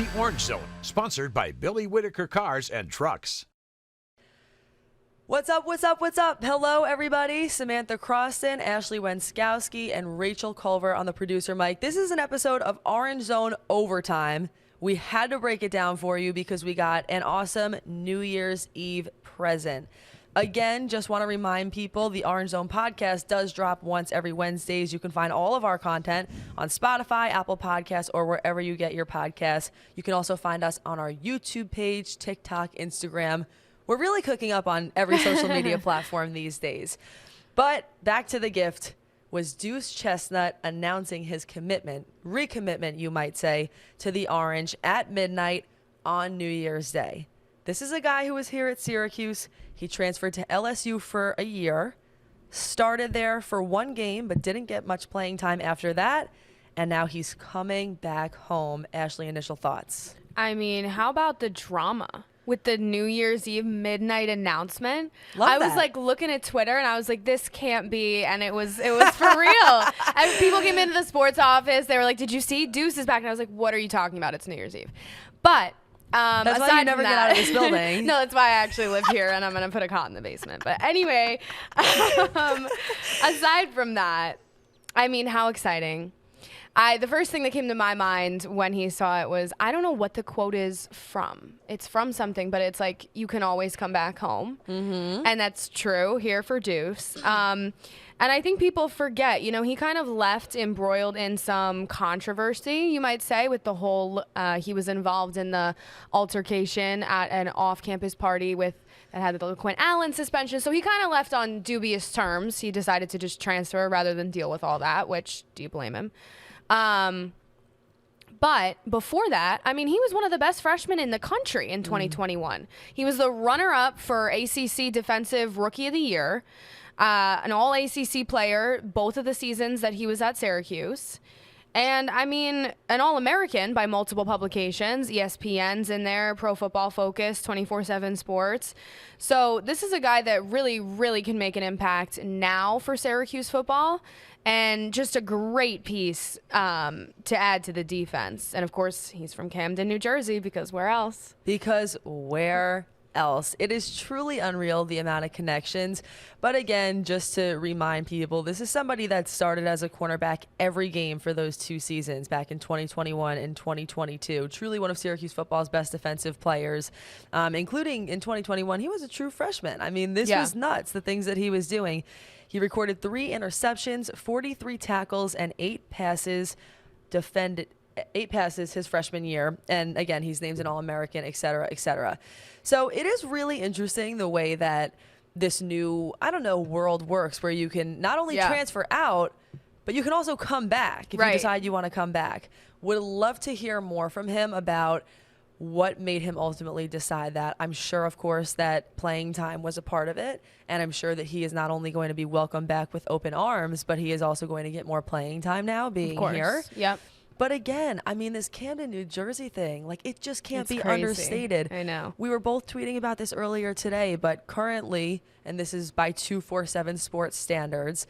The Orange Zone, sponsored by Billy Whitaker Cars and Trucks. What's up, what's up, what's up? Hello, everybody. Samantha Croston, Ashley Wenskoski, and Rachel Culver on the producer mic. This is an episode of Orange Zone Overtime. We had to break it down for you because we got an awesome New Year's Eve present. Again, just want to remind people, the Orange Zone podcast does drop once every Wednesdays. You can find all of our content on Spotify, Apple Podcasts, or wherever you get your podcasts. You can also find us on our YouTube page, TikTok, Instagram. We're really cooking up on every social media platform these days. But back to the gift was Duce Chestnut announcing his commitment, recommitment, you might say, to the Orange at midnight on New Year's Day. This is a guy who was here at Syracuse. He transferred to LSU for a year, started there for one game, but didn't get much playing time after that. And now he's coming back home. Ashley, initial thoughts? I mean, how about the drama with the New Year's Eve midnight announcement? I was like looking at Twitter and I was like, this can't be. And it was for real. And people came into the sports office. They were like, did you see Deuce is back? And I was like, what are you talking about? It's New Year's Eve. But that's why you never get out of this building. No, that's why I actually live here and I'm going to put a cot in the basement. But anyway, aside from that, I mean, how exciting. The first thing that came to my mind when he saw it was, I don't know what the quote is from. It's from something, but it's like, you can always come back home. Mm-hmm. And that's true here for Deuce. And I think people forget, you know, he kind of left embroiled in some controversy, you might say, with the whole, he was involved in the altercation at an off-campus party that had the Quinn Allen suspension. So he kind of left on dubious terms. He decided to just transfer rather than deal with all that, which, do you blame him? But before that, I mean, he was one of the best freshmen in the country in 2021. He was the runner-up for ACC Defensive Rookie of the Year, an all-ACC player both of the seasons that he was at Syracuse. And, I mean, an All-American by multiple publications. ESPN's in there, Pro Football Focus, 24/7 Sports. So this is a guy that really, really can make an impact now for Syracuse football. And just a great piece to add to the defense. And, of course, he's from Camden, New Jersey, because where else? Because where else? It is truly unreal, the amount of connections. But again, just to remind people, this is somebody that started as a cornerback every game for those 2 seasons back in 2021 and 2022. Truly one of Syracuse football's best defensive players, including in 2021. He was a true freshman. I mean, this was nuts, the things that he was doing. He recorded 3 interceptions, 43 tackles, and 8 passes his freshman year. And again, he's named an All-American, et cetera, et cetera. So it is really interesting the way that this new, world works, where you can not only transfer out, but you can also come back if you decide you want to come back. Would love to hear more from him about what made him ultimately decide that. I'm sure, of course, that playing time was a part of it. And I'm sure that he is not only going to be welcomed back with open arms, but he is also going to get more playing time now being here. Yep. But again, I mean, this Camden, New Jersey thing, like, it just can't be crazy. Understated. I know. We were both tweeting about this earlier today, but currently, and this is by 247 Sports standards,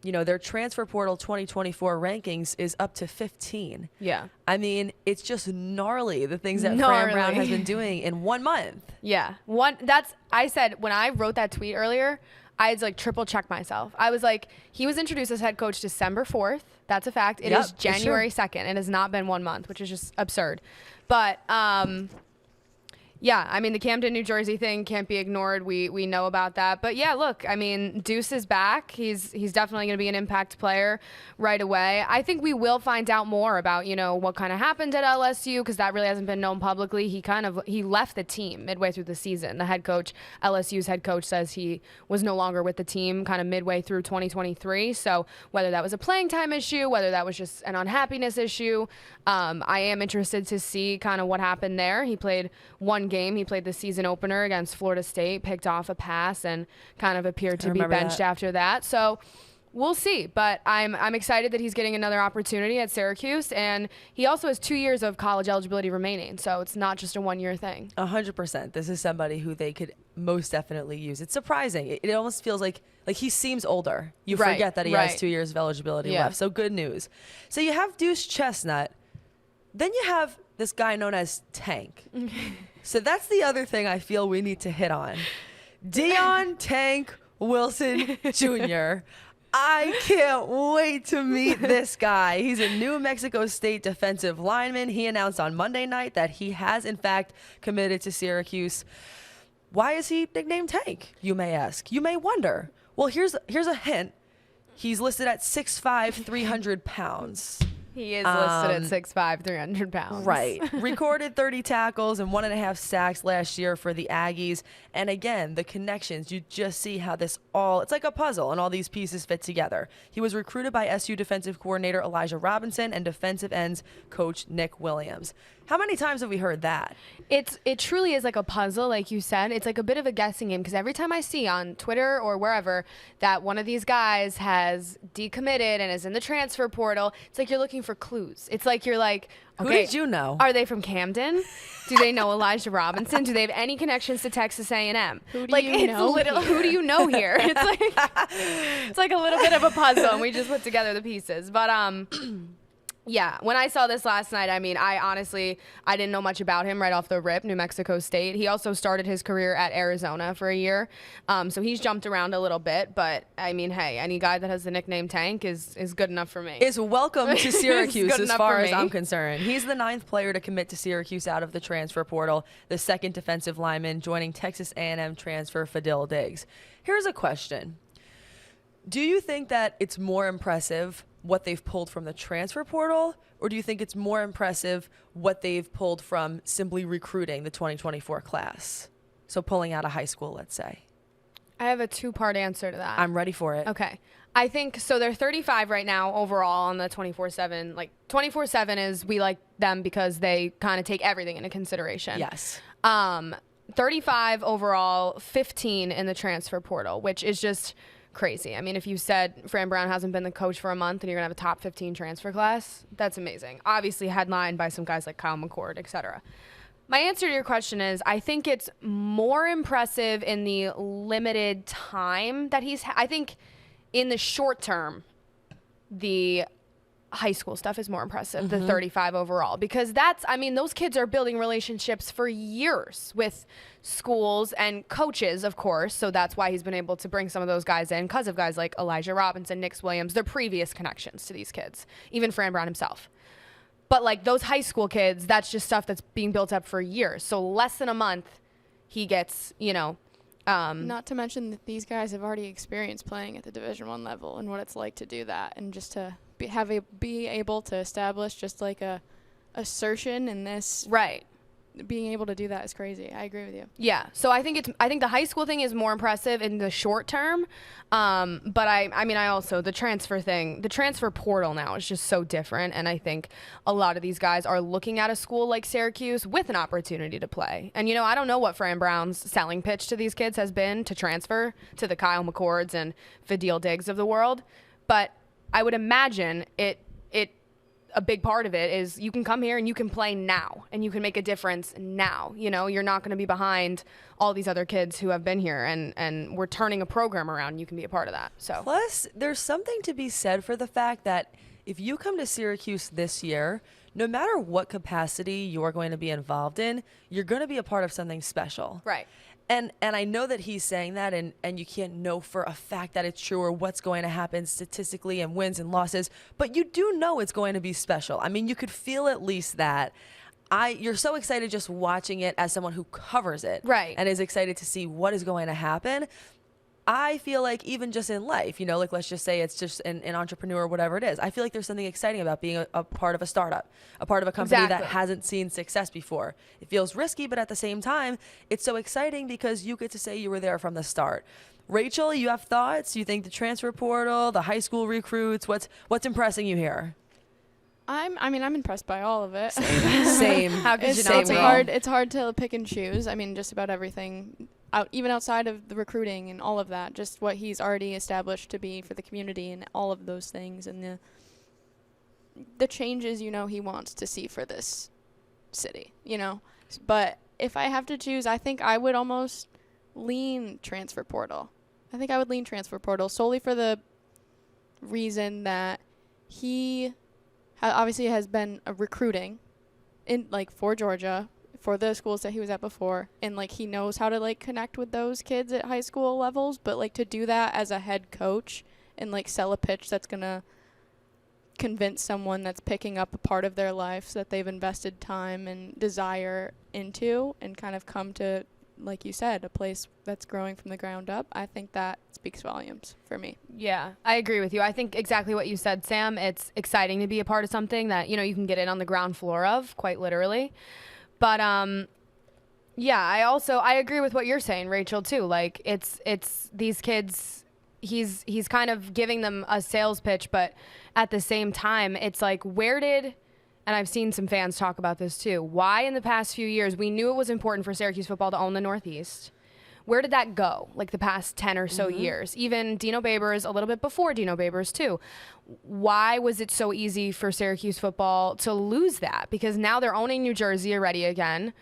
you know, their transfer portal 2024 rankings is up to 15. Yeah. I mean, it's just gnarly, the things that Fran Brown has been doing in 1 month. Yeah. I said, when I wrote that tweet earlier, I had to triple check myself. I was like, he was introduced as head coach December 4th. That's a fact. It is January 2nd. It has not been 1 month, which is just absurd. But, yeah, I mean, the Camden, New Jersey thing can't be ignored. We know about that. But, yeah, look, I mean, Deuce is back. He's definitely going to be an impact player right away. I think we will find out more about, you know, what kind of happened at LSU, because that really hasn't been known publicly. He left the team midway through the season. The head coach, LSU's head coach, says he was no longer with the team kind of midway through 2023. So whether that was a playing time issue, whether that was just an unhappiness issue, I am interested to see kind of what happened there. He played 1 game. He played the season opener against Florida State, picked off a pass, and kind of appeared to be benched after that. So we'll see. But I'm excited that he's getting another opportunity at Syracuse, and he also has 2 years of college eligibility remaining. So it's not just a 1-year thing. 100%. This is somebody who they could most definitely use. It's surprising. It almost feels like he seems older. You forget that he has 2 years of eligibility left. So good news. So you have Duce Chestnut, Then you have this guy known as Tank. So that's the other thing I feel we need to hit on. Dion Tank Wilson Jr. I can't wait to meet this guy. He's a New Mexico State defensive lineman. He announced on Monday night that he has, in fact, committed to Syracuse. Why is he nicknamed Tank, you may ask? You may wonder. Well, here's a hint. He's listed at 6'5", 300 pounds. He is listed at 6'5", 300 pounds. Right. Recorded 30 tackles and 1.5 sacks last year for the Aggies. And again, the connections, you just see how this it's like a puzzle and all these pieces fit together. He was recruited by SU defensive coordinator Elijah Robinson and defensive ends coach Nick Williams. How many times have we heard that? It truly is like a puzzle, like you said. It's like a bit of a guessing game because every time I see on Twitter or wherever that one of these guys has decommitted and is in the transfer portal, it's like you're looking for clues. It's like you're like, okay, who did you know? Are they from Camden? Do they know Elijah Robinson? Do they have any connections to Texas A&M? Who do you know here? Who do you know here? It's like a little bit of a puzzle, and we just put together the pieces. But yeah, when I saw this last night, I mean, I didn't know much about him right off the rip, New Mexico State. He also started his career at Arizona for a year. So he's jumped around a little bit. But, I mean, hey, any guy that has the nickname Tank is good enough for me. Is welcome to Syracuse as far as me. I'm concerned. He's the 9th player to commit to Syracuse out of the transfer portal, the 2nd defensive lineman, joining Texas A&M transfer Fadil Diggs. Here's a question. Do you think that it's more impressive what they've pulled from the transfer portal, or do you think it's more impressive what they've pulled from simply recruiting the 2024 class? So pulling out of high school, let's say. I have a 2-part answer to that. I'm ready for it. Okay. I think, so they're 35 right now overall on the 24/7. Like 24/7 is, we like them because they kind of take everything into consideration. Yes. 35 overall, 15 in the transfer portal, which is just crazy. I mean, if you said Fran Brown hasn't been the coach for a month and you're going to have a top 15 transfer class, that's amazing. Obviously headlined by some guys like Kyle McCord, etc. My answer to your question is I think it's more impressive in the limited time that I think in the short term, the high school stuff is more impressive, the 35 overall, because those kids are building relationships for years with schools and coaches, of course. So that's why he's been able to bring some of those guys in, because of guys like Elijah Robinson, Nick Williams, their previous connections to these kids, even Fran Brown himself. But like those high school kids, that's just stuff that's being built up for years. So less than a month, he gets, not to mention that these guys have already experienced playing at the Division I level and what it's like to do that, and just to be able to establish just like a assertion in this. Right. Being able to do that is crazy. I agree with you. Yeah. So I think the high school thing is more impressive in the short term. But I also, the transfer portal now is just so different. And I think a lot of these guys are looking at a school like Syracuse with an opportunity to play. And, I don't know what Fran Brown's selling pitch to these kids has been to transfer to the Kyle McCords and Fadil Diggs of the world. But I would imagine a big part of it is you can come here and you can play now and you can make a difference now. You're not going to be behind all these other kids who have been here, and we're turning a program around and you can be a part of that. So plus, there's something to be said for the fact that if you come to Syracuse this year, no matter what capacity you're going to be involved in, you're going to be a part of something special. Right. And I know that he's saying that, and you can't know for a fact that it's true or what's going to happen statistically and wins and losses, but you do know it's going to be special. I mean, you could feel at least that. You're so excited just watching it as someone who covers it. Right. And is excited to see what is going to happen. I feel like even just in life, like let's just say it's just an entrepreneur or whatever it is. I feel like there's something exciting about being a part of a startup, a part of a company that hasn't seen success before. It feels risky, but at the same time, it's so exciting because you get to say you were there from the start. Rachel, you have thoughts? You think the transfer portal, the high school recruits, what's impressing you here? I'm impressed by all of it. Same. How could you not? It's hard to pick and choose. I mean, just about everything. Even outside of the recruiting and all of that, just what he's already established to be for the community and all of those things, and the changes he wants to see for this city, But if I have to choose, I think I would almost lean transfer portal. I think I would lean transfer portal solely for the reason that he obviously has been recruiting in like for Georgia, for the schools that he was at before, and like he knows how to like connect with those kids at high school levels, but like to do that as a head coach and like sell a pitch that's going to convince someone that's picking up a part of their life that they've invested time and desire into and kind of come to, like you said, a place that's growing from the ground up, I think that speaks volumes for me. Yeah, I agree with you. I think exactly what you said, Sam. It's exciting to be a part of something that, you know, you can get in on the ground floor of, quite literally. But yeah, I agree with what you're saying, Rachel, too. Like it's these kids, he's kind of giving them a sales pitch, but at the same time, it's like, and I've seen some fans talk about this too, why in the past few years we knew it was important for Syracuse football to own the Northeast. Where did that go, like the past 10 or so years? Even Dino Babers, a little bit before Dino Babers too. Why was it so easy for Syracuse football to lose that? Because now they're owning New Jersey already again.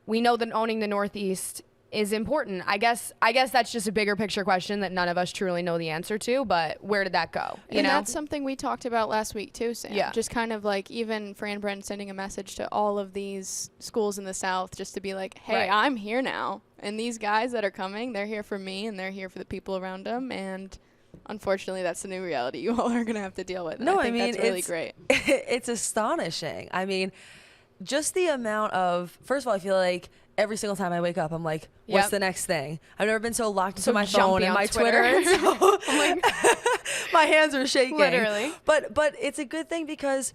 We know that owning the Northeast is important. I guess that's just a bigger picture question that none of us truly know the answer to, but where did that go? You and know? That's something we talked about last week too, Sam. Yeah. Just kind of like even Fran Bren sending a message to all of these schools in the South just to be like, hey, Right. I'm here now. And these guys that are coming, they're here for me and they're here for the people around them. And unfortunately, that's the new reality you all are going to have to deal with. And No, I think mean, that's really it's great. It's astonishing. I mean, just the amount of, first of all, I feel like every single time I wake up, I'm like, what's Yep. the next thing? I've never been so locked into So my phone jumpy and on my Twitter. Twitter. And so my hands are shaking. Literally. But it's a good thing because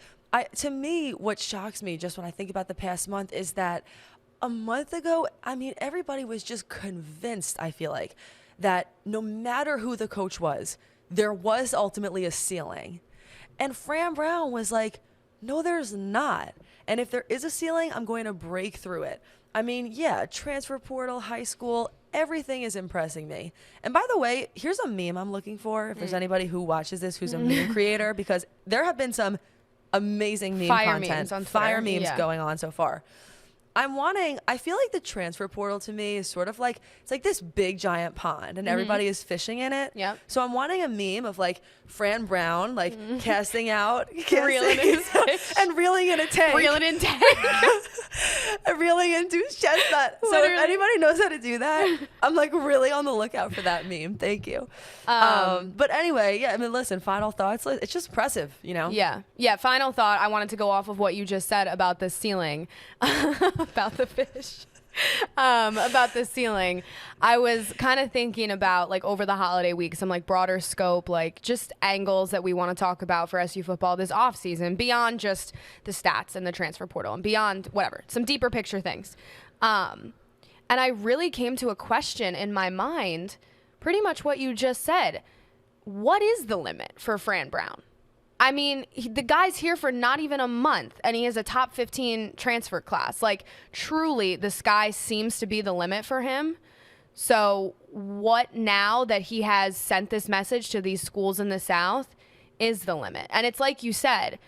to me, what shocks me just when I think about the past month is that a month ago, I mean, everybody was just convinced, I feel like, that no matter who the coach was, there was ultimately a ceiling. And Fran Brown was like, no, there's not. And if there is a ceiling, I'm going to break through it. I mean, yeah, transfer portal, high school, everything is impressing me. And by the way, here's a meme I'm looking for if there's anybody who watches this who's a meme creator, because there have been some amazing meme Fire content, memes on fire Twitter. memes Yeah. going on so far. I feel like the transfer portal to me is sort of like, it's like this big giant pond and everybody is fishing in it. Yep. So I'm wanting a meme of like Fran Brown, like casting Reeling in his fish. and reeling in a tank. Reeling in tank. Reeling in Duce Chestnut. So Literally. if anybody knows how to do that, I'm like really on the lookout for that meme. Thank you. But anyway, yeah, I mean, listen, final thoughts. It's just impressive, you know? Yeah. Final thought. I wanted to go off of what you just said about the ceiling, about the fish. About the ceiling, I was kind of thinking about like over the holiday week, some like broader scope, like just angles that we want to talk about for SU football this off season, beyond just the stats and the transfer portal and beyond whatever, some deeper picture things. And I really came to a question in my mind, pretty much what you just said. What is the limit for Fran Brown? I mean, the guy's here for not even a month, and he has a top 15 transfer class. Like, truly, the sky seems to be the limit for him. So what now that he has sent this message to these schools in the South is the limit. And it's like you said,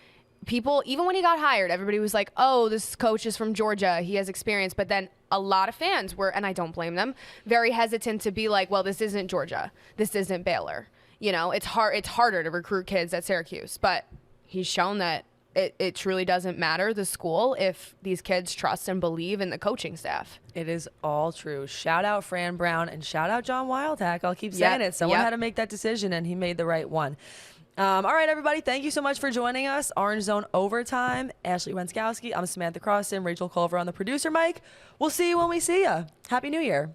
people, even when he got hired, everybody was like, oh, this coach is from Georgia. He has experience. But then a lot of fans were, and I don't blame them, very hesitant to be like, well, this isn't Georgia. This isn't Baylor. You know, it's harder to recruit kids at Syracuse, but he's shown that it truly doesn't matter the school if these kids trust and believe in the coaching staff. It is all true. Shout out Fran Brown and shout out John Wildhack. I'll keep saying it. Someone had to make that decision, and he made the right one. All right, everybody. Thank you so much for joining us. Orange Zone Overtime. Ashley Wenskoski. I'm Samantha Croston. Rachel Culver on the producer mic. We'll see you when we see you. Happy New Year.